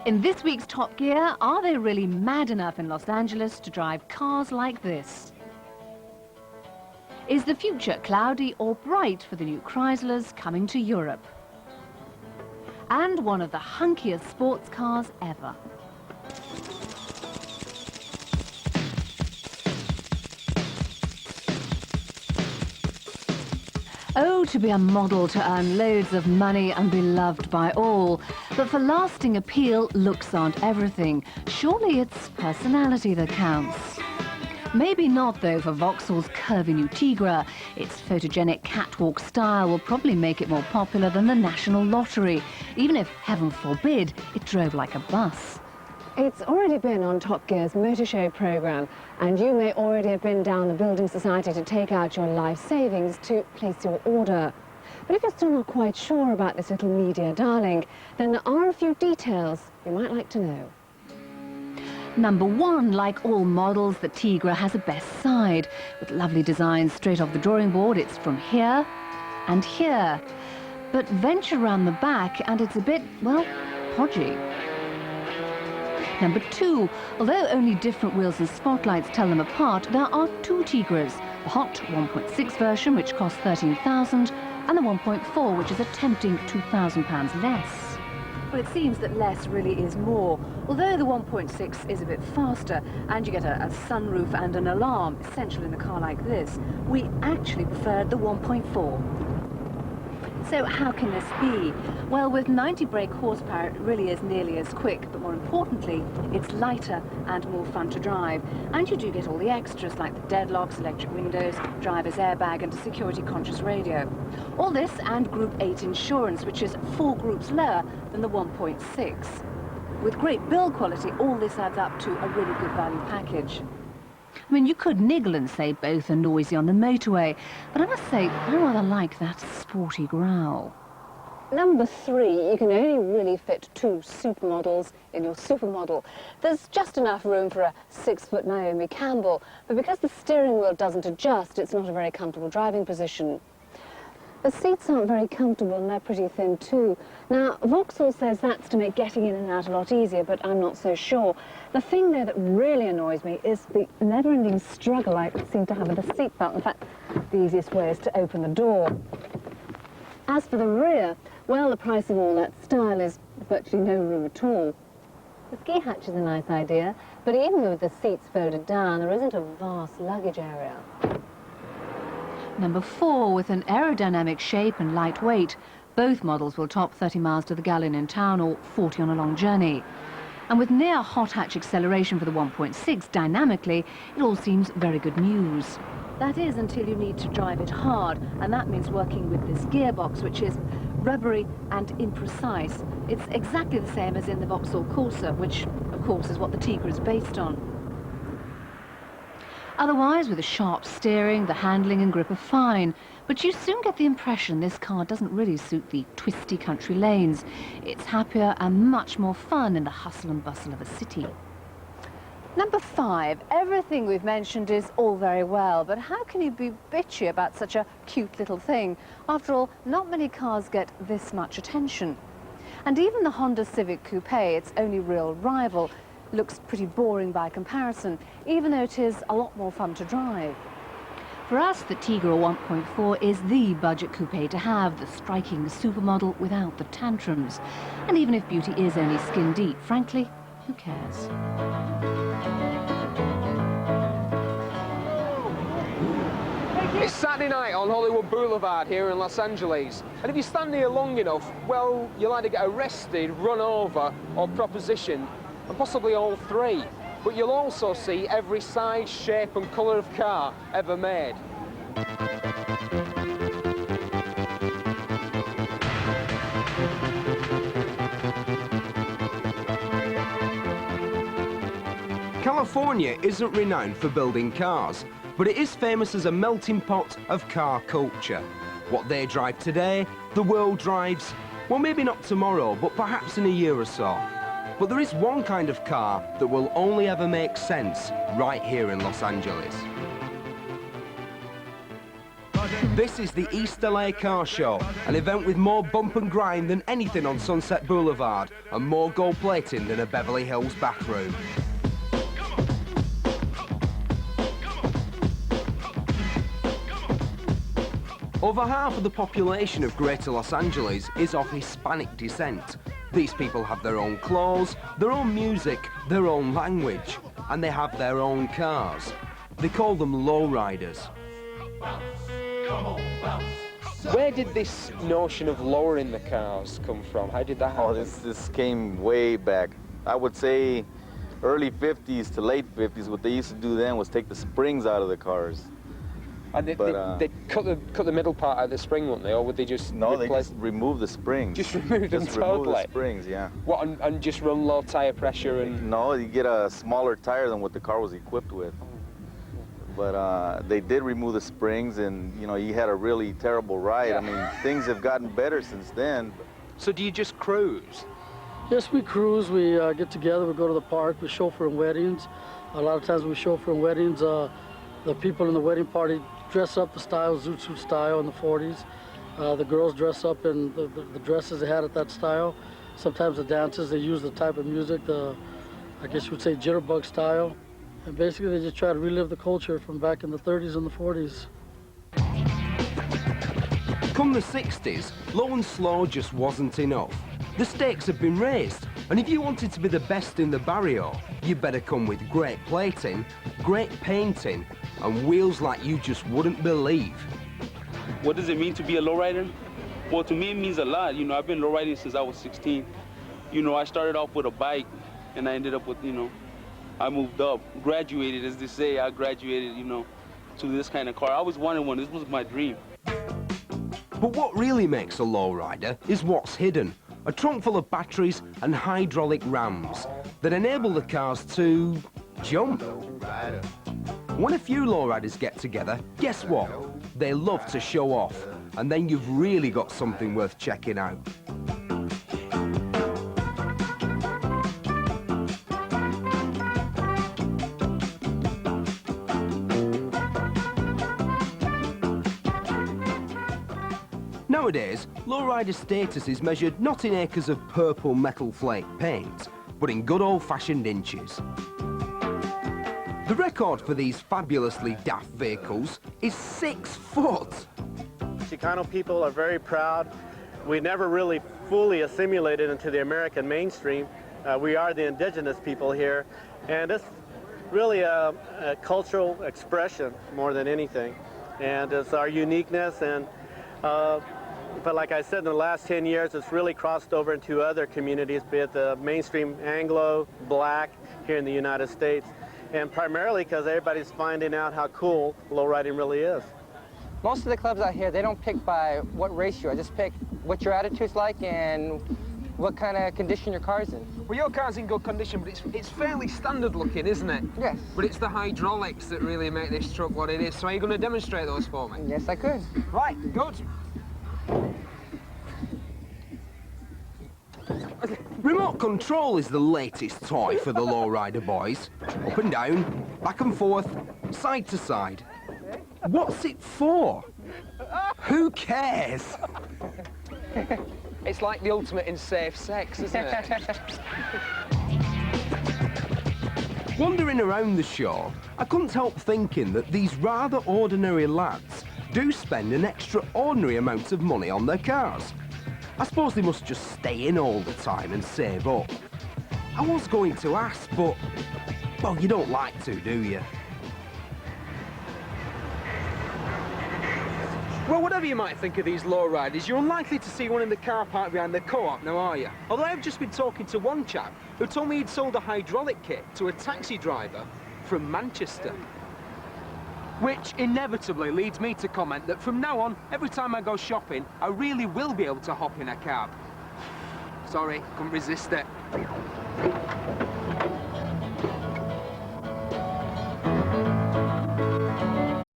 In this week's Top Gear, are they really mad enough in Los Angeles to drive cars like this? Is the future cloudy or bright for the new Chryslers coming to Europe? And one of the hunkiest sports cars ever. Oh, to be a model to earn loads of money and be loved by all. But for lasting appeal, looks aren't everything. Surely it's personality that counts. Maybe not, though, for Vauxhall's curvy new Tigra. Its photogenic catwalk style will probably make it more popular than the National Lottery, even if, heaven forbid, it drove like a bus. It's already been on Top Gear's motor show programme, and you may already have been down the Building Society to take out your life savings to place your order. But if you're still not quite sure about this little media darling, then there are a few details you might like to know. Number one, like all models, the Tigra has a best side. With lovely designs straight off the drawing board, it's from here and here. But venture around the back and it's a bit, well, podgy. Number two, although only different wheels and spotlights tell them apart, there are two Tigras, the hot 1.6 version, which costs £13,000, and the 1.4, which is a tempting £2,000 less. Well, it seems that less really is more. Although the 1.6 is a bit faster, and you get a sunroof and an alarm, essential in a car like this, we actually preferred the 1.4. So how can this be? Well, with 90 brake horsepower, it really is nearly as quick, but more importantly, it's lighter and more fun to drive. And you do get all the extras like the deadlocks, electric windows, driver's airbag and a security-conscious radio. All this and Group 8 insurance, which is 4 groups lower than the 1.6. With great build quality, all this adds up to a really good value package. I mean, you could niggle and say both are noisy on the motorway, but I must say, I rather like that sporty growl. Number three, you can only really fit 2 supermodels in your supermodel. There's just enough room for a 6-foot Naomi Campbell, but because the steering wheel doesn't adjust, it's not a very comfortable driving position. The seats aren't very comfortable and they're pretty thin too. Now, Vauxhall says that's to make getting in and out a lot easier, but I'm not so sure. The thing though that really annoys me is the never-ending struggle I seem to have with the seatbelt. In fact, the easiest way is to open the door. As for the rear, well, the price of all that style is virtually no room at all. The ski hatch is a nice idea, but even with the seats folded down, there isn't a vast luggage area. Number 4, with an aerodynamic shape and light weight, both models will top 30 miles to the gallon in town or 40 on a long journey. And with near hot hatch acceleration for the 1.6 dynamically, it all seems very good news. That is until you need to drive it hard, and that means working with this gearbox, which is rubbery and imprecise. It's exactly the same as in the Vauxhall Corsa, which, of course, is what the Tigra is based on. Otherwise, with the sharp steering, the handling and grip are fine, but you soon get the impression this car doesn't really suit the twisty country lanes. It's happier and much more fun in the hustle and bustle of a city. Number 5, everything we've mentioned is all very well, but how can you be bitchy about such a cute little thing? After all, not many cars get this much attention. And even the Honda Civic Coupe, its only real rival, looks pretty boring by comparison, even though it is a lot more fun to drive. For us, the Tigra 1.4 is the budget coupe to have, the striking supermodel without the tantrums. And even if beauty is only skin deep, frankly, who cares? It's Saturday night on Hollywood Boulevard here in Los Angeles, and if you stand here long enough, well, you'll either get arrested, run over, or propositioned, and possibly all 3. But you'll also see every size, shape and colour of car ever made. California isn't renowned for building cars, but it is famous as a melting pot of car culture. What they drive today, the world drives, well, maybe not tomorrow, but perhaps in a year or so. But there is one kind of car that will only ever make sense right here in Los Angeles. This is the East LA Car Show, an event with more bump and grind than anything on Sunset Boulevard and more gold plating than a Beverly Hills bathroom. Over half of the population of Greater Los Angeles is of Hispanic descent. These people have their own clothes, their own music, their own language, and they have their own cars. They call them lowriders. Where did this notion of lowering the cars come from? How did that happen? Oh, this came way back. I would say early 50s to late 50s. What they used to do then was take the springs out of the cars. And they cut the middle part out of the spring, wouldn't they? Or would they just No, they just remove the springs. Just remove them Just totally? remove the springs, yeah. What, and just run low tire pressure and... No, you get a smaller tire than what the car was equipped with. But they did remove the springs, and you know, you had a really terrible ride. Yeah. I mean, things have gotten better since then. So do you just cruise? Yes, we cruise. We get together. We go to the park. We chauffeur in weddings. A lot of times we chauffeur in weddings. The people in the wedding party dress up the style, zoot suit style in the 40s. The girls dress up in the dresses they had at that style. Sometimes the dances, they use the type of music, I guess you would say jitterbug style. And basically they just try to relive the culture from back in the 30s and the 40s. Come the 60s, low and slow just wasn't enough. The stakes have been raised, and if you wanted to be the best in the barrio, you better come with great plating, great painting, and wheels like you just wouldn't believe. What does it mean to be a lowrider? Well, to me it means a lot. You know, I've been lowriding since I was 16. You know, I started off with a bike, and I ended up with, you know, I moved up, graduated, as they say. I graduated, you know, to this kind of car. I always wanted one. This was my dream. But what really makes a lowrider is what's hidden. A trunk full of batteries and hydraulic rams that enable the cars to jump. When a few lowriders get together, guess what? They love to show off, and then you've really got something worth checking out. Nowadays, lowrider status is measured not in acres of purple metal flake paint, but in good old-fashioned inches. The record for these fabulously daft vehicles is 6 foot. Chicano people are very proud. We never really fully assimilated into the American mainstream. We are the indigenous people here, and it's really a cultural expression more than anything. And it's our uniqueness, and but like I said, in the last 10 years, it's really crossed over into other communities, be it the mainstream Anglo, Black, here in the United States. And primarily because everybody's finding out how cool lowriding really is. Most of the clubs out here, they don't pick by what race you are. Just pick what your attitude's like and what kind of condition your car's in. Well, your car's in good condition, but it's fairly standard looking, isn't it? Yes. But it's the hydraulics that really make this truck what it is. So are you going to demonstrate those for me? Yes, I could. Right, good. Remote control is the latest toy for the lowrider boys. Up and down, back and forth, side to side. What's it for? Who cares? It's like the ultimate in safe sex, isn't it? Wandering around the show, I couldn't help thinking that these rather ordinary lads do spend an extraordinary amount of money on their cars. I suppose they must just stay in all the time and save up. I was going to ask, but, well, you don't like to, do you? Well, whatever you might think of these lowriders, you're unlikely to see one in the car park behind the co-op now, are you? Although I've just been talking to one chap who told me he'd sold a hydraulic kit to a taxi driver from Manchester. Which inevitably leads me to comment that from now on, every time I go shopping, I really will be able to hop in a cab. Sorry, couldn't resist it.